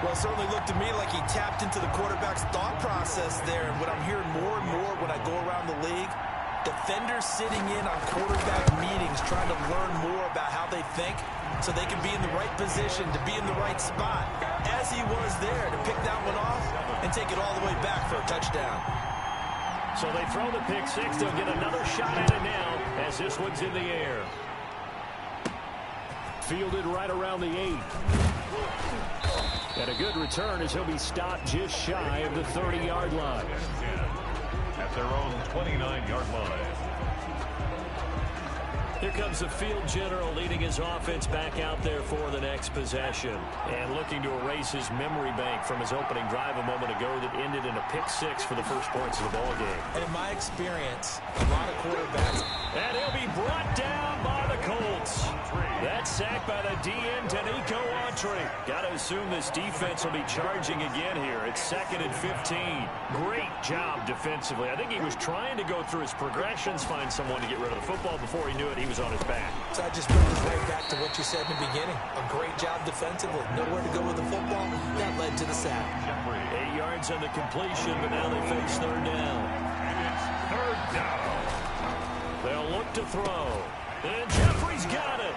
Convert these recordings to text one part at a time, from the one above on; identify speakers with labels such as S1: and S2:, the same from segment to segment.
S1: Well, it certainly looked to me like he tapped into the quarterback's thought process there. And what I'm hearing more and more when I go around the league, defenders sitting in on quarterback meetings trying to learn more about how they think so they can be in the right position, to be in the right spot, as he was there, to pick that one off and take it all the way back for a touchdown.
S2: So they throw the pick six. They'll get another shot at it now as this one's in the air. Fielded right around the 8. And a good return as he'll be stopped just shy of the 30-yard line.
S3: At their own 29-yard line.
S2: Here comes the field general leading his offense back out there for the next possession. And looking to erase his memory bank from his opening drive a moment ago that ended in a pick six for the first points of the ball game.
S1: And in my experience, a lot of quarterbacks.
S2: And he'll be brought down by the Colts. That sack by the DN, Danico Autry. Got to assume this defense will be charging again here. It's 2nd and 15. Great job defensively. I think he was trying to go through his progressions, find someone to get rid of the football. Before he knew it, he was on his back.
S1: So I just bring this right back to what you said in the beginning. A great job defensively. Nowhere to go with the football. That led to the sack.
S2: 8 yards on the completion, but now they face 3rd down.
S3: And it's 3rd down.
S2: They'll look to throw. And Jeffrey's got it.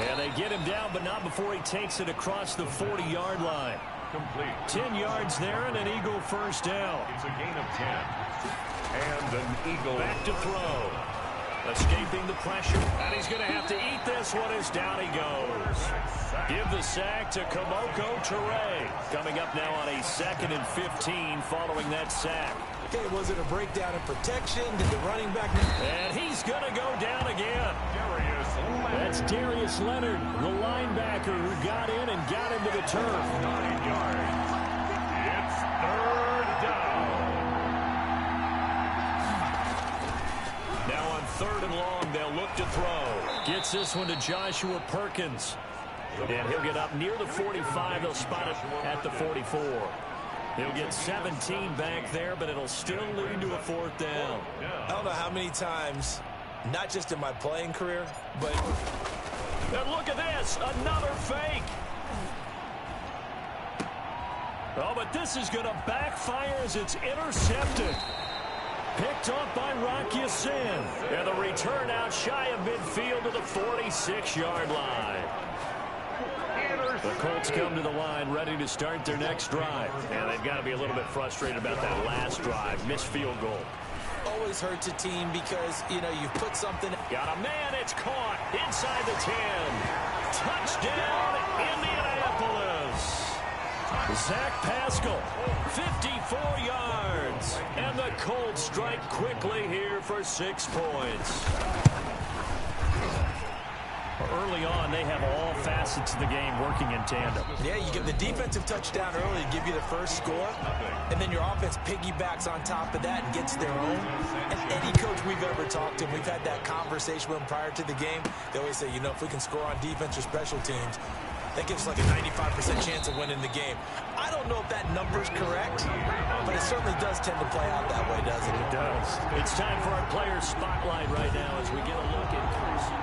S2: And they get him down, but not before he takes it across the 40-yard line.
S3: Complete.
S2: 10 yards there and an Eagle first down.
S3: It's a gain of 10. And an Eagle.
S2: Back to throw. Escaping the pressure. And he's going to have to eat this one as down he goes. Give the sack to Kamoko Toure. Coming up now on a 2nd and 15 following that sack.
S1: Okay, was it a breakdown in protection? Did the running back...
S2: And he's going to go down again.
S3: Darius Leonard.
S2: That's Darius Leonard, the linebacker who got in and got into the turf.
S3: 9 yards. It's 3rd down.
S2: Now on 3rd and long, they'll look to throw. Gets this one to Joshua Perkins. And he'll get up near the 45. They'll spot it at the 44. He'll get 17 back there, but it'll still lead to a 4th down.
S1: I don't know how many times, not just in my playing career, but...
S2: And look at this, another fake. Oh, but this is going to backfire as it's intercepted. Picked off by Rock Ya-Sin. And the return out shy of midfield to the 46-yard line. The Colts come to the line ready to start their next drive. And they've got to be a little bit frustrated about that last drive. Missed field goal.
S1: Always hurts a team because, you know, you've put something...
S2: Got a man, it's caught inside the 10. Touchdown, Indianapolis. Zach Pascal, 54 yards. And the Colts strike quickly here for 6 points. Early on, they have all facets of the game working in tandem.
S1: Yeah, you give the defensive touchdown early to give you the first score, and then your offense piggybacks on top of that and gets their own. And any coach we've ever talked to, we've had that conversation with them prior to the game. They always say, you know, if we can score on defense or special teams, that gives us like a 95% chance of winning the game. I don't know if that number's correct, but it certainly does tend to play out that way, doesn't it?
S2: It does. It's time for our players' spotlight right now as we get a look at Carson.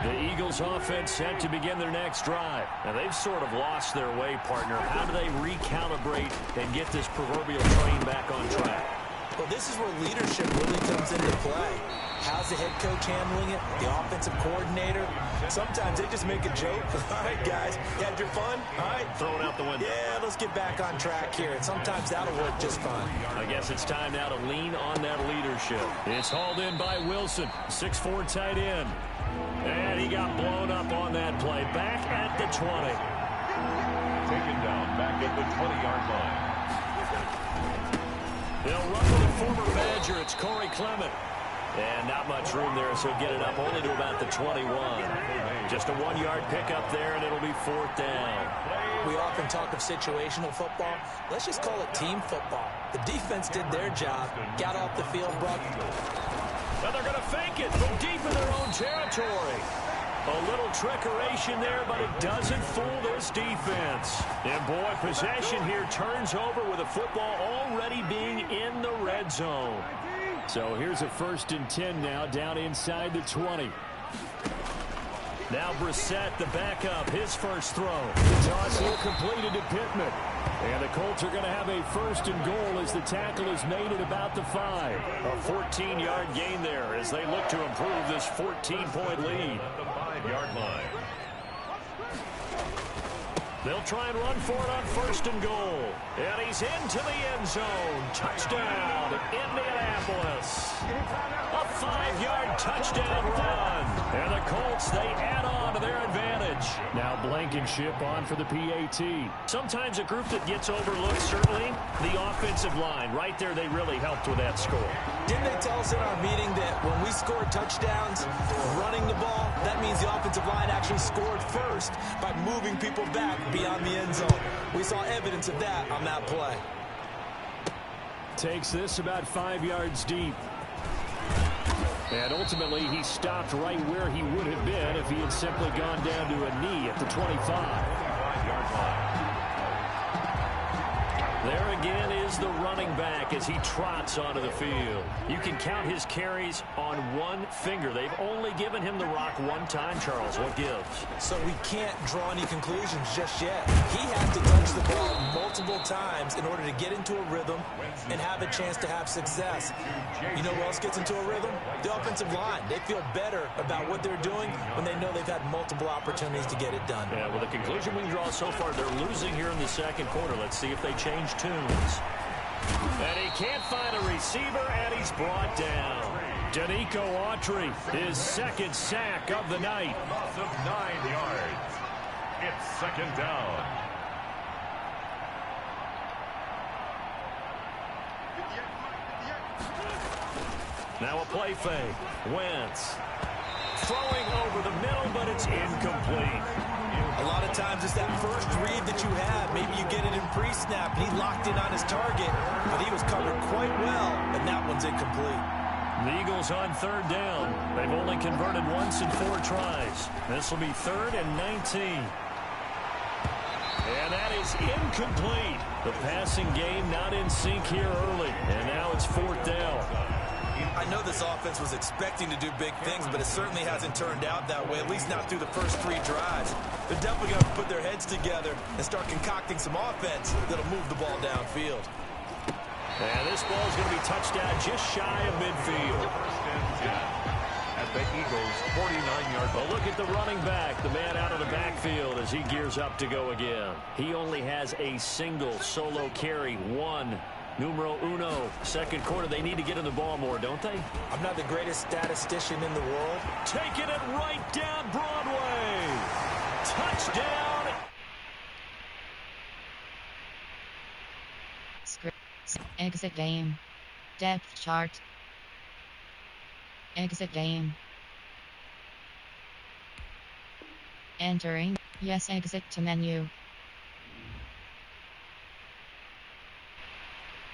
S2: The Eagles offense set to begin their next drive. And they've sort of lost their way, partner. How do they recalibrate and get this proverbial train back on track?
S1: Well, this is where leadership really comes into play. How's the head coach handling it? The offensive coordinator? Sometimes they just make a joke. All right, guys, you had your fun? All right.
S2: Throw it out the window.
S1: Yeah, let's get back on track here. And sometimes that'll work just fine.
S2: I guess it's time now to lean on that leadership. It's hauled in by Wilson, 6'4" tight end. And he got blown up on that play. Back at the 20.
S3: Taken down back at the 20-yard line.
S2: They'll run with the former Badger. It's Corey Clement. And not much room there, so get it up only to about the 21. Just a 1-yard pickup there, and it'll be 4th down.
S1: We often talk of situational football. Let's just call it team football. The defense did their job, got off the field, brought...
S2: And they're going to fake it from deep in their own territory. A little trickeration there, but it doesn't fool this defense. And, boy, possession here turns over with the football already being in the red zone. So here's a 1st and 10 now down inside the 20. Now Brissett, the backup, his first throw. The toss here completed to Pittman. And the Colts are going to have a first and goal as the tackle is made at about the 5. A 14-yard gain there as they look to improve this 14-point lead.
S3: At the 5-yard line.
S2: They'll try and run for it on first and goal. And he's into the end zone. Touchdown, Indianapolis. A 5-yard touchdown run. And the Colts, they add on to their advantage. Now Blankenship on for the PAT. Sometimes a group that gets overlooked, certainly, the offensive line. Right there, they really helped with that score.
S1: Didn't they tell us in our meeting that when we score touchdowns running the ball, that means the offensive line actually scored first by moving people back beyond the end zone? We saw evidence of that on that play.
S2: Takes this about 5 yards deep. And ultimately, he stopped right where he would have been if he had simply gone down to a knee at the 25.
S3: 5-yard line.
S2: There again is the running back as he trots onto the field. You can count his carries on one finger. They've only given him the rock one time, Charles. What gives? So
S1: we can't draw any conclusions just yet. He had to touch the ball multiple times in order to get into a rhythm and have a chance to have success. You know who else gets into a rhythm? The offensive line. They feel better about what they're doing when they know they've had multiple opportunities to get it done.
S2: Yeah, well, the conclusion we can draw so far, they're losing here in the second quarter. Let's see if they change tunes. And he can't find a receiver, and he's brought down. Danico Autry, his second sack of the night.
S3: Loss of 9 yards. It's second down.
S2: Now a play fake. Wentz throwing over the middle, but it's incomplete.
S1: A lot of times it's that first read that you have. Maybe you get it in pre-snap, and he locked in on his target, but he was covered quite well, and that one's incomplete.
S2: The Eagles on third down. They've only converted once in 4 tries. This will be 3rd and 19. And that is incomplete. The passing game not in sync here early, and now it's 4th down.
S1: I know this offense was expecting to do big things, but it certainly hasn't turned out that way, at least not through the first 3 drives. They're definitely going to put their heads together and start concocting some offense that'll move the ball downfield.
S2: And this ball is going to be touched down just shy of midfield.
S3: First and 10 at the Eagles' 49-yard line.
S2: But look at the running back, the man out of the backfield as he gears up to go again. He only has a single solo carry, 1. Numero uno, second quarter. They need to get in the ball more, don't they?
S1: I'm not the greatest statistician in the world.
S2: Taking it right down Broadway. Touchdown.
S4: Scripts. Exit game. Depth chart. Exit game. Entering. Yes, exit to menu.